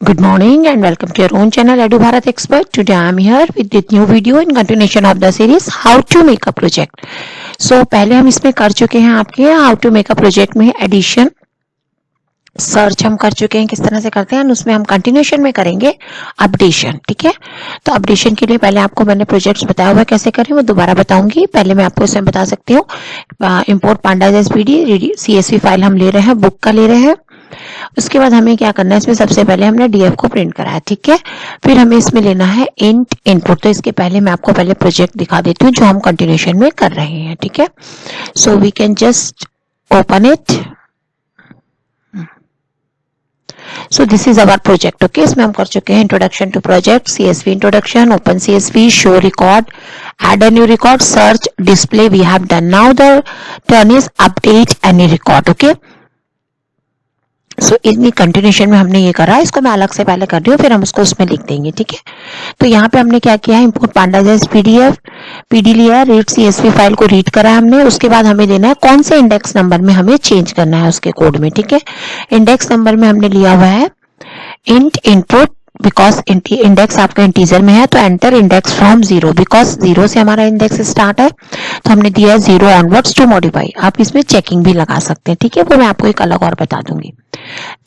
Good morning and welcome to your own channel Edu Bharat Expert. Today I am here with the new video in continuation of the series How to Make a Project. So पहले हम इसमें कर चुके हैं आपके How to Make a Project में addition search हम कर चुके हैं किस तरह से करते हैं, उसमें हम कंटिन्यूशन में करेंगे अपडेशन. ठीक है, तो अपडेशन के लिए पहले आपको मैंने प्रोजेक्ट्स बताया हुआ कैसे करें वो दोबारा बताऊंगी. पहले मैं आपको इसमें बता सकती हूँ import pandas SPD CSV file हम ले रहे हैं, बुक का ले रहे हैं. उसके बाद हमें क्या करना है, इसमें सबसे पहले हमने डीएफ को प्रिंट कराया. ठीक है, फिर हमें इसमें लेना है इंट इनपुट. तो इसके पहले मैं आपको पहले प्रोजेक्ट दिखा देती हूँ जो हम कंटिन्यूशन में कर रहे हैं. ठीक है, so we can just open it. So this is our project. Okay, इसमें हम कर चुके हैं introduction to project, CSV introduction, open CSV, show record, add a new record, search, display we have done. Now the turn is update any record. Okay, सो इतनी continuation में हमने ये करा, इसको मैं अलग से पहले कर रही हूँ, फिर हम उसको उसमें लिख देंगे. ठीक है, तो यहाँ पे हमने क्या किया है, इंपोर्ट पांडाज PDF PD लिया है, रीड CSV फाइल को रीड करा है हमने. उसके बाद हमें लेना है कौन से इंडेक्स नंबर में हमें चेंज करना है उसके कोड में. ठीक है, इंडेक्स नंबर में हमने लिया हुआ है इंट इनपुट, बिकॉज इंडेक्स आपका इंटीजर में है, तो एंटर इंडेक्स फ्रॉम 0, बिकॉज 0 से हमारा इंडेक्स स्टार्ट है, तो हमने दिया 0 ऑनवर्ड्स टू मॉडिफाई. आप इसमें चेकिंग भी लगा सकते हैं. ठीक है, वो मैं आपको एक अलग और बता दूंगी.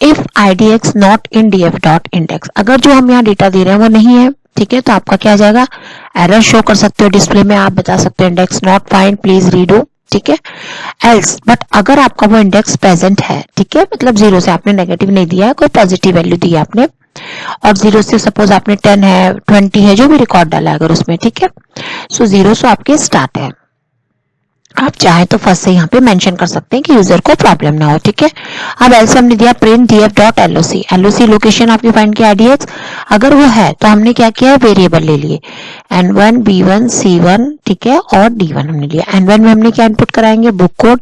If IDX not in DF dot index, अगर जो हम यहाँ डेटा दे रहे हैं वो नहीं है, ठीक है, तो आपका क्या आ जाएगा, एरर शो कर सकते हो डिस्प्ले में. आप बता सकते हो index not find, please redo. ठीक है, एल्स, बट अगर आपका वो इंडेक्स प्रेजेंट है, ठीक है, मतलब 0 से आपने नेगेटिव नहीं दिया है, कोई पॉजिटिव वैल्यू दी है आपने, और 0 से सपोज आपने 10 है, 20 है, जो भी रिकॉर्ड डाला है अगर उसमें. ठीक है, सो 0 से आपके स्टार्ट है. आप चाहे तो फर्स्ट से यहाँ पे मेंशन कर सकते हैं कि यूजर को प्रॉब्लम ना हो. ठीक है, अब ऐसे हमने दिया प्रिंट df.loc, LOC लोकेशन आपकी फाइंड की IDX, अगर वो है तो हमने क्या किया, वेरिएबल ले लिए N1 B1 C1. ठीक है, और D1 हमने लिया. N1 में हमने क्या इनपुट कराएंगे, book code,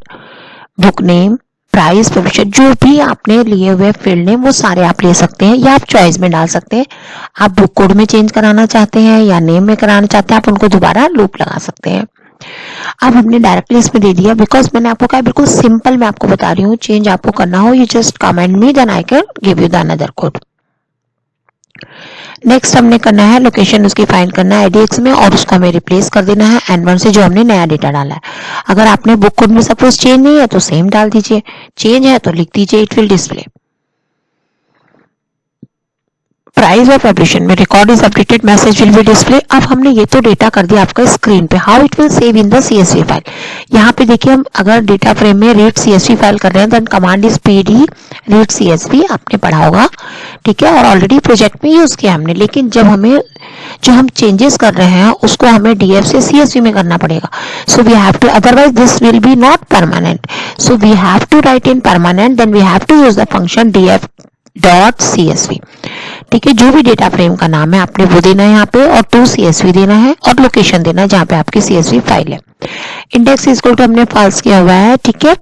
book name, price, publisher, जो भी आपने लिए हुए फील्ड नेम वो सारे आप ले सकते हैं, या आप चॉइस में डाल सकते हैं. आप बुक कोड में चेंज कराना चाहते हैं या नेम में कराना चाहते हैं, आप उनको दोबारा लूप लगा सकते हैं. अब हमने डायरेक्टली इसमें दे दिया, बिकॉज मैंने आपको कहा बिल्कुल सिंपल मैं आपको बता रही हूँ. चेंज आपको करना हो, you just comment me, then I can give you the another code. Next हमने करना है लोकेशन उसकी फाइंड करना है IDX में, और उसको हमें रिप्लेस कर देना है N1 से जो हमने नया डेटा डाला है. अगर आपने बुक कोड में सपोज चेंज नहीं है तो सेम डाल दीजिए, चेंज है तो लिख दीजिए इट विल डिस्प्ले. प्राइस और पब्लिशर में record is updated, message will be display. अब हमने ये तो डेटा कर दिया आपका स्क्रीन पे. How it will save in the CSV file. यहाँ पे देखिए, हम अगर डेटा फ्रेम में रीड CSV फाइल कर रहे हैं, then command is PD read CSV, आपने पढ़ा होगा. ठीक है, और ऑलरेडी प्रोजेक्ट में यूज किया हमने. लेकिन जब हमें जो हम चेंजेस कर रहे हैं उसको हमें DF से CSV में करना पड़ेगा. So we have to, otherwise this will be not permanent. So we have to write in permanent, then we have to use the function DF.CSV. ठीक है, जो भी डेटा फ्रेम का नाम है आपने वो देना है यहाँ पे, और टू CSV देना है, और लोकेशन देना है जहाँ पे आपकी CSV फाइल है. इंडेक्स इक्वल टू हमने फॉल्स किया हुआ है. ठीक है,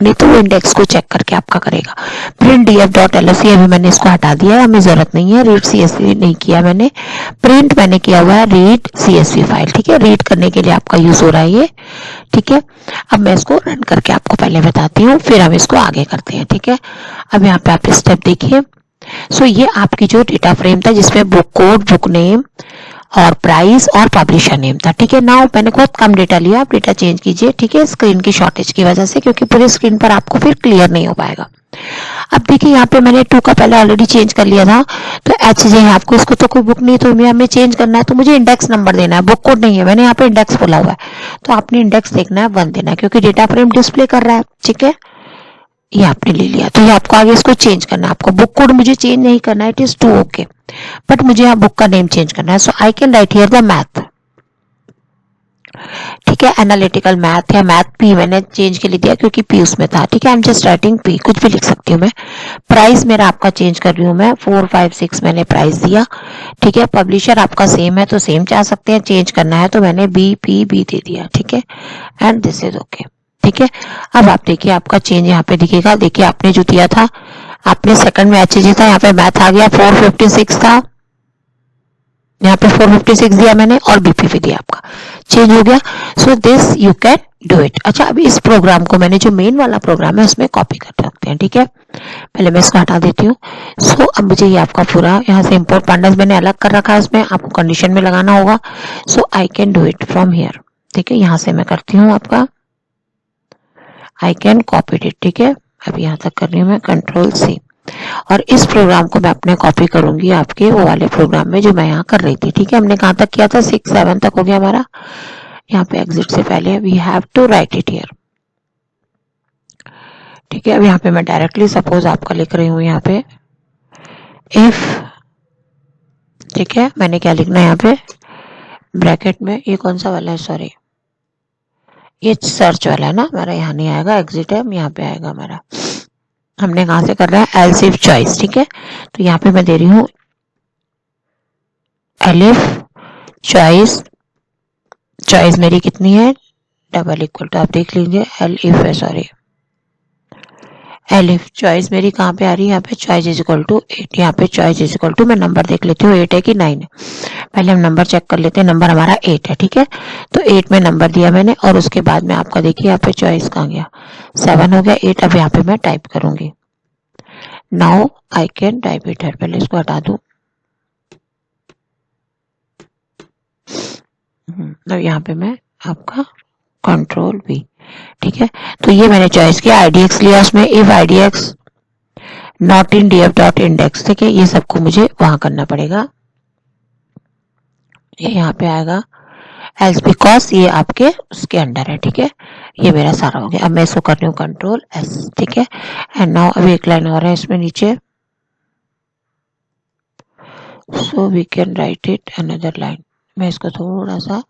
नहीं तो वो इंडेक्स को चेक करके आपका करेगा. प्रिंट df.loc, अभी मैंने इसको हटा दिया है, हमें जरूरत नहीं है. रीड CSV नहीं किया मैंने, प्रिंट मैंने किया हुआ है रीड CSV फाइल. ठीक है, रीड करने के लिए आपका यूज हो रहा है ये. ठीक है, अब मैं इसको रन करके आपको पहले बताती हूँ, फिर हम इसको आगे करते हैं. ठीक है, अब यहाँ पे आप स्टेप देखिए. सो ये आपकी जो डेटा फ्रेम था जिसमें बुक कोड, बुक नेम और प्राइस और पब्लिशर नेम था. ठीक है, नाउ मैंने बहुत कम डेटा लिया, आप डेटा चेंज कीजिए. ठीक है, स्क्रीन की शॉर्टेज की वजह से, क्योंकि पूरे स्क्रीन पर आपको फिर क्लियर नहीं हो पाएगा. अब देखिए, यहाँ पे मैंने 2 का पहले ऑलरेडी चेंज कर लिया था, तो HJ है आपको, इसको तो कोई बुक नहीं, तो हमें चेंज करना है, तो मुझे इंडेक्स नंबर देना है, बुक कोड नहीं है, मैंने यहाँ पे इंडेक्स बोला हुआ है, तो आपने इंडेक्स देखना है 1 देना है, क्योंकि डेटा फ्रेम डिस्प्ले कर रहा है. ठीक है, ये आपने ले लिया, तो ये आपको आगे इसको चेंज करना है. आपको बुक कोड मुझे चेंज नहीं करना है, it is too okay, but मुझे यहाँ बुक का नेम चेंज करना है. So I can write here the math. ठीक है, एनालिटिकल मैथ या मैथ P मैंने चेंज के लिए दिया क्योंकि P उसमें था. ठीक है, I am just writing P, कुछ भी लिख सकती हूँ मैं. प्राइस मेरा आपका चेंज कर रही हूँ मैं, 4 5 6 मैंने प्राइस दिया. ठीक है, पब्लिशर आपका सेम है तो सेम चाह सकते हैं, चेंज करना है तो मैंने B दे दिया. ठीक है, एंड दिस इज ओके. ठीक है, अब आप देखिए आपका चेंज यहाँ पे दिखेगा. देखिए आपने जो दिया था, आपने सेकंड में HJ था, यहाँ पे मैथ आ गया, 456 था. यहाँ पे 456 दिया मैंने और बीपीपी दिया, आपका चेंज हो गया। So this you can do it. अच्छा, अभी इस प्रोग्राम को मैंने जो मेन वाला प्रोग्राम है उसमें कॉपी कर सकते हैं, ठीक है। पहले मैं इसको हटा देती हूँ। सो अब मुझे ये आपका पूरा यहाँ से इम्पोर्ट पांडास मैंने अलग कर रखा है, इसमें आपको कंडीशन में लगाना होगा। So I can do it from here, ठीक है। यहाँ से मैं करती हूँ आपका आई कैन कॉपी इट, ठीक है। अब यहाँ तक कर रही हूँ मैं कंट्रोल सी, और इस प्रोग्राम को मैं अपने कॉपी करूंगी आपके वो वाले प्रोग्राम में जो मैं यहाँ कर रही थी, ठीक है। हमने कहाँ तक किया था, 6 7 तक हो गया हमारा। यहाँ पे एग्जिट से पहले we have to write it here, ठीक है। अब यहाँ पे मैं डायरेक्टली सपोज आपका लिख रही हूँ यहाँ पे इफ, ठीक है। मैंने क्या लिखना है यहाँ पे ब्रैकेट में, ये कौन सा वाला है, सॉरी ये सर्च वाला है ना हमारा, यहाँ नहीं आएगा, एग्जिट है, यहाँ पे आएगा हमारा। हमने कहाँ से कर रहा है, एल्स इफ चॉइस, ठीक है। तो यहाँ पे मैं दे रही हूँ एलिफ चॉइस, चॉइस मेरी कितनी है, डबल इक्वल टू, आप देख लीजिए एल इफ है, सॉरी एल इफ चॉइस मेरी कहाँ पे आ रही है, यहाँ पे चॉइस इज इक्वल टू 8, यहाँ पे चॉइस इज इक्वल टू, मैं नंबर देख लेती हूँ 8 है कि 9 है। पहले हम नंबर चेक कर लेते हैं, नंबर हमारा 8 है, ठीक है। तो 8 में नंबर दिया मैंने, और उसके बाद में आपका देखिए यहाँ पे चॉइस कहाँ गया, 7 हो गया, 8 अब यहाँ पे मैं टाइप करूंगी। Now I can type it है, पहले इसको हटा दूं। अब यहाँ पे मैं आपका कंट्रोल V, ठीक है। तो ये मैंने चॉइस किया, IDX लिया उसमें, if IDX not in DF dot index, ठीक है। ये सबको मुझे वहां करना पड़ेगा, ये यहाँ पे आएगा एल्स बिकॉज ये आपके उसके अंडर है, ठीक है। ये मेरा सारा हो गया। अब मैं इसको कर रही हूँ कंट्रोल S, ठीक है। एंड नाउ अभी एक लाइन और है इसमें नीचे, so we can write it another line. मैं इसको थोड़ा सा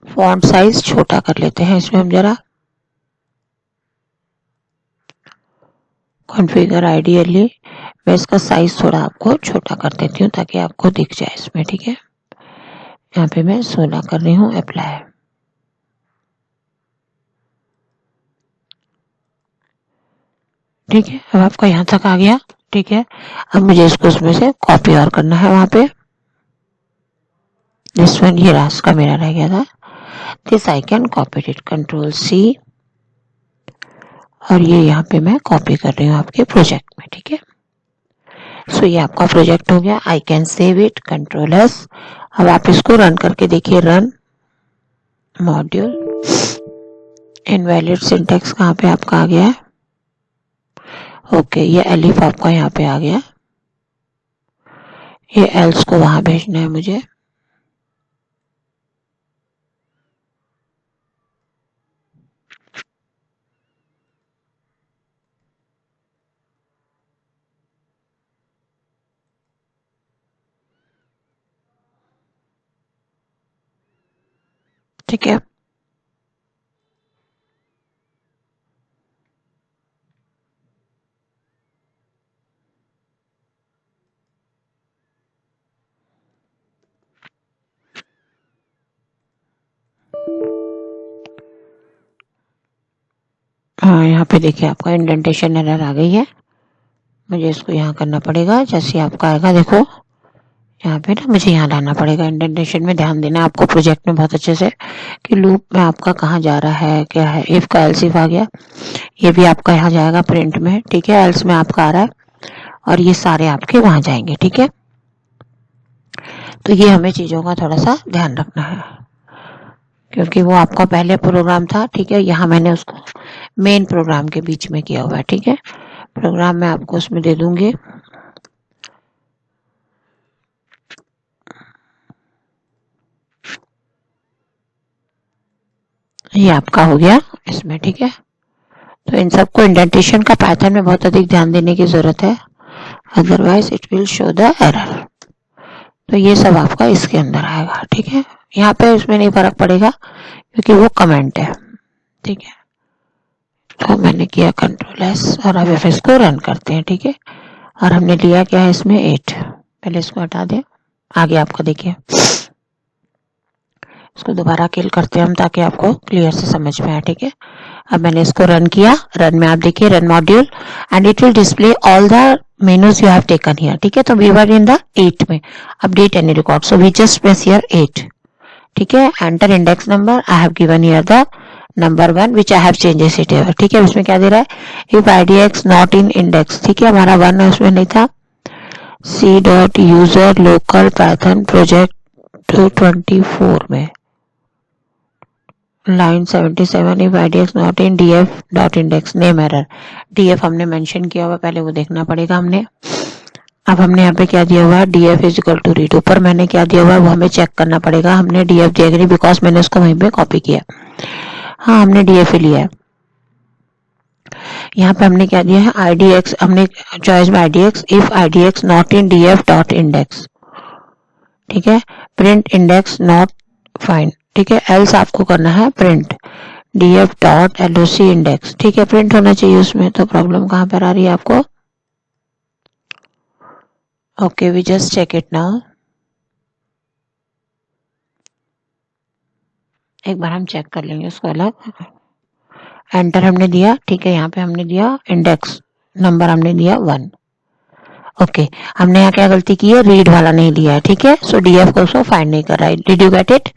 फॉन्ट साइज छोटा कर लेते हैं इसमें हम जरा, कॉन्फ़िगर आइडियली मैं इसका साइज थोड़ा आपको छोटा कर देती हूँ ताकि आपको दिख जाए इसमें, ठीक है। यहाँ पे मैं 16 कर रही हूँ, अप्लाई, ठीक है। अब आपका यहाँ तक आ गया, ठीक है। अब मुझे इसको उसमें से कॉपी और करना है वहां पे, दिस वन, ये रास का मेरा रह गया था, this I can copy it, control C, और ये यहाँ पे मैं कॉपी कर रही हूँ आपके प्रोजेक्ट में, ठीक है। सो ये आपका प्रोजेक्ट हो गया, I can save it, control S। अब आप इसको रन करके देखिए, रन मॉड्यूल, इनवैलिड सिंटेक्स कहाँ पे आपका आ गया है, ओके, ये एलिफ आपका यहाँ पे आ गया, ये एल्स को वहां भेजना है मुझे, ठीक है। हाँ, यहाँ पे देखिए आपका इंडेंटेशन एरर आ गई है, मुझे इसको यहाँ करना पड़ेगा। जैसे आपका आएगा देखो यहाँ पे ना, मुझे यहाँ लाना पड़ेगा इंडेंटेशन में, ध्यान देना आपको प्रोजेक्ट में बहुत अच्छे से कि लूप में आपका कहाँ जा रहा है, क्या है। इफ का एल्स इफ आ गया, ये भी आपका यहाँ जाएगा प्रिंट में, ठीक है। एल्स में आपका आ रहा है, और ये सारे आपके वहां जाएंगे, ठीक है। तो ये हमें चीजों का थोड़ा सा ध्यान रखना है, क्योंकि वो आपका पहले प्रोग्राम था, ठीक है। यहाँ मैंने उसको मेन प्रोग्राम के बीच में किया हुआ है, ठीक है। प्रोग्राम मैं आपको उसमें दे दूंगी, ये आपका हो गया इसमें, ठीक है। तो इन सबको इंडेंटेशन का पैटर्न में बहुत अधिक ध्यान देने की जरूरत है, otherwise it will show the error. तो ये सब आपका इसके अंदर आएगा, ठीक है। यहाँ पे इसमें नहीं फर्क पड़ेगा क्योंकि वो कमेंट है, ठीक है। तो मैंने किया कंट्रोल S, और अब इसको रन करते हैं, ठीक है। और हमने लिया क्या है इसमें 8, पहले इसको हटा दें, आगे आपको देखिए, इसको दोबारा किल करते हैं हम ताकि आपको क्लियर से समझ में आए, ठीक है। अब मैंने इसको रन किया, रन में आप देखिए run module and it will display all the menus you have taken here. ठीक है, तो we were in the 8 में, update any record, so we just press here 8. ठीक है, enter index number, I have given here the number 1 which I have changes it here. ठीक है, उसमें क्या दे रहा है, if IDX not in index, ठीक है, हमारा 1 है उसमें नहीं था, c dot user local python project 224 में line 77 if IDX not in df dot index name error. df हमने मेंशन किया हुआ, पहले वो देखना पड़ेगा हमने. अब हमने यहाँ पे क्या दिया हुआ है, df is equal to read. ऊपर मैंने क्या दिया हुआ है वो हमें चेक करना पड़ेगा. हमने df दिया नहीं बिकॉज मैंने उसको वहीं पे कॉपी किया. हाँ, हमने df ही लिया है. यहाँ पे हमने क्या दिया है, idx, हमने चॉइस में idx if idx not in df dot index. ठीक है, प्रिंट इंडेक्स नॉट फाइंड. ठीक है, एल्स आपको करना है print df dot loc index. ठीक है, प्रिंट होना चाहिए उसमें, तो प्रॉब्लम कहाँ पर आ रही है आपको. Okay, we just check it now. एक बार हम चेक कर लेंगे उसको अलग. एंटर हमने दिया, ठीक है, यहाँ पे हमने दिया इंडेक्स नंबर हमने दिया 1. ओके, हमने यहाँ क्या गलती की है, रीड वाला नहीं लिया है. ठीक है, सो डीएफ को उसको फाइंड नहीं कर रहा है. Did you get it.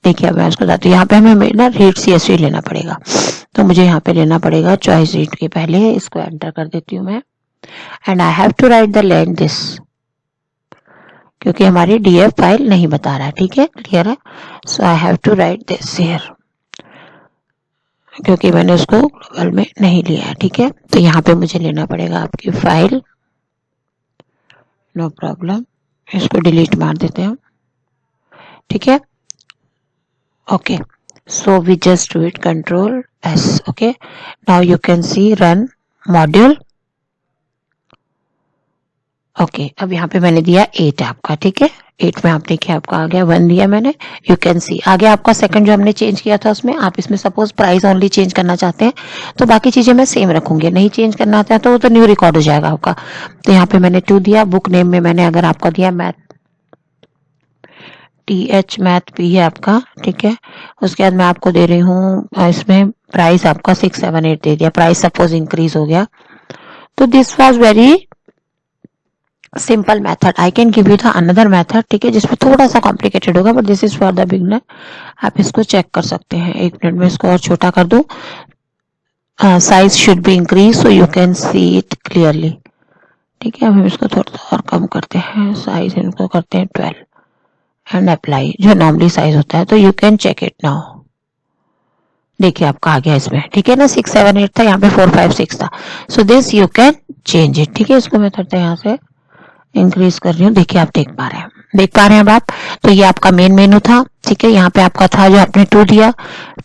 देखिए अब मैं उसको बताती हूँ. यहाँ पे हमें ना रीड सीएसवी लेना पड़ेगा, तो मुझे यहाँ पे लेना पड़ेगा चॉइस रीड के पहले. इसको एंटर कर देती हूँ मैं and I have to write the length this, क्योंकि हमारी डीएफ फाइल नहीं बता रहा है. ठीक है, क्लियर है. So I have to write this here, क्योंकि मैंने उसको ग्लोबल में नहीं लिया है. ठीक है, तो यहाँ पे मुझे लेना पड़ेगा आपकी फाइल. नो प्रॉब्लम, इसको डिलीट मार देते हैं. ठीक है, okay, so we just do it control S. Okay, now you can see run module. Okay, अब यहाँ पे मैंने दिया 8 आपका. ठीक है, 8 में आप देखिए आपका आ गया 1 दिया मैंने. यू कैन सी आगे आपका सेकंड जो हमने चेंज किया था उसमें, आप इसमें सपोज प्राइस ओनली चेंज करना चाहते हैं तो बाकी चीजें मैं सेम रखूंगी. नहीं चेंज करना चाहते तो वो तो न्यू रिकॉर्ड हो जाएगा आपका. तो यहाँ पे मैंने 2 दिया. बुक नेम में मैंने अगर आपका दिया मैथ, TH मैथ भी है आपका. ठीक है, उसके बाद मैं आपको दे रही हूँ इसमें प्राइस आपका 678 दे दिया. प्राइस सपोज इंक्रीज हो गया, तो this was very simple method. I can give you the another method. ठीक है, जिसमें थोड़ा सा कॉम्प्लिकेटेड होगा, but this is for the beginner. आप इसको चेक कर सकते हैं. 1 मिनट में इसको और छोटा कर दूं. Size should be increase so you can see it clearly. ठीक है, अब हम इसको थोड़ा सा और कम करते हैं. साइज इनको करते हैं 12 एंड अप्लाई, जो नॉर्मली साइज होता है. तो you can check it now. देखिए आपका आ गया इसमें. ठीक है ना, 678 था, यहाँ पे 456 था. So this you can change it. ठीक है, इसको मैं थोड़ा यहाँ से इंक्रीज कर रही हूँ. देखिए आप देख पा रहे हैं अब आप. तो ये आपका मेन मेनू था. ठीक है, यहाँ पे आपका था जो आपने 2 दिया.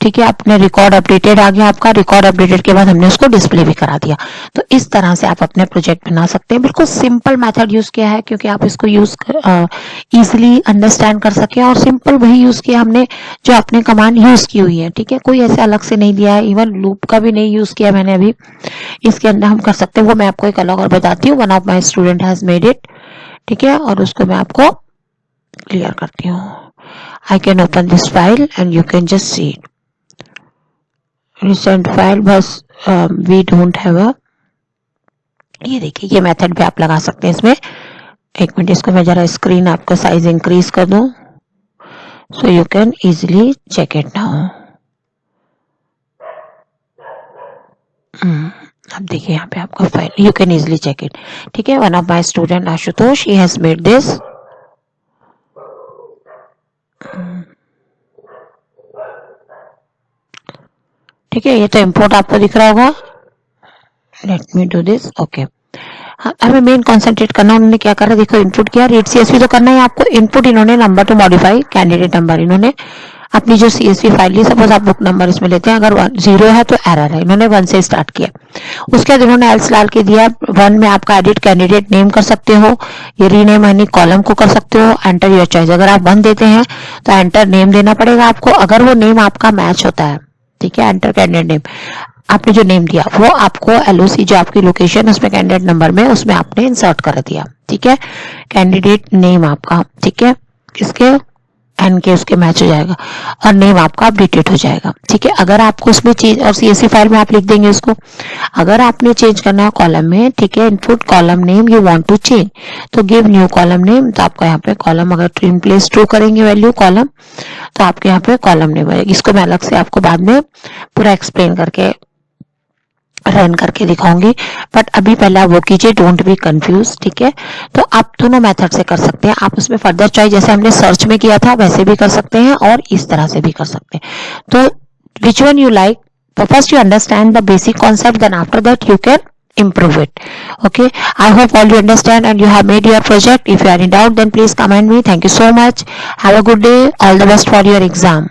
ठीक है, आपने रिकॉर्ड अपडेटेड आ गया आपका. रिकॉर्ड अपडेटेड के बाद हमने उसको डिस्प्ले भी करा दिया. तो इस तरह से आप अपने प्रोजेक्ट बना सकते हैं. बिल्कुल सिंपल मेथड यूज किया है, क्योंकि आप इसको यूज इजिली अंडरस्टैंड कर सके. और सिंपल वही यूज किया हमने जो आपने कमांड यूज की हुई है. ठीक है, कोई ऐसे अलग से नहीं दिया है. इवन लूप का भी नहीं यूज किया मैंने अभी. इसके अंदर हम कर सकते हैं, वो मैं आपको एक अलग और बताती हूँ. One of my student has made it. ठीक है, और उसको मैं आपको क्लियर करती हूँ. I can open this file and you can just see it. Recent file, बस we don't have a. ये देखिए, ये मेथड भी आप लगा सकते हैं इसमें. 1 मिनट, इसको मैं जरा स्क्रीन आपका साइज इंक्रीज कर दूं, so you can easily check it now. अब देखिए यहाँ पे आपका file, you can easily check it. ठीक है, one of my student Ashutosh, he has made this. ठीक है, ये तो इंपोर्ट आपको दिख रहा होगा. Let me do this. Okay, हमें मेन कॉन्सेंट्रेट करना. उन्होंने क्या करा, देखो इनपुट किया. रीड सीएसवी तो करना है आपको. इनपुट इन्होंने number two modify candidate number, इन्होंने अपनी जो सीएसवी फाइल ली. सपोज आप बुक नंबर इसमें लेते हैं, अगर 0 है तो एरर है. इन्होंने 1 से स्टार्ट किया. उसके बाद इन्होंने एल्स डाल के दिया. 1 में आपका एडिट कैंडिडेट नेम कर सकते हो, ये रीनेम एनी कॉलम को कर सकते हो. Enter your choice. अगर आप 1 देते हैं तो एंटर नेम देना पड़ेगा आपको, अगर वो नेम आपका मैच होता है. ठीक है, एंटर कैंडिडेट नेम. आपने जो नेम दिया वो आपको एलओसी जो आपकी लोकेशन उसमें कैंडिडेट नंबर में उसमें आपने इंसर्ट कर दिया. ठीक है, कैंडिडेट नेम आपका. ठीक है, किसके एन के उसके मैच हो जाएगा और नेम आपका अपडेटेड हो जाएगा। ठीक है, अगर आपको उसमें चेंज, और CSV फाइल में आप लिख देंगे उसको, अगर आपने चेंज करना है कॉलम में, ठीक है, input column name you want to change, तो गिव न्यू कॉलम नेम, तो आपका यहाँ पे कॉलम, अगर इन प्लेस ट्रू करेंगे वैल्यू कॉलम, तो आपके यहाँ पे कॉलम नेम आएगा। इसको मैं अलग से आपको बाद में पूरा एक्सप्लेन करके रन करके दिखाऊंगी, बट अभी पहले आप वो कीजिए, डोंट बी कंफ्यूज। ठीक है, तो आप दोनों मेथड से कर सकते हैं, आप उसमें फर्दर चॉइस जैसे हमने सर्च में किया था वैसे भी कर सकते हैं और इस तरह से भी कर सकते हैं। तो which one you like, first you understand the basic concept, then after that you can improve it. Okay, I hope all you understand and you have made your project. If you are in doubt, then please comment me. Thank you so much. Have a good day. All the best for your exam.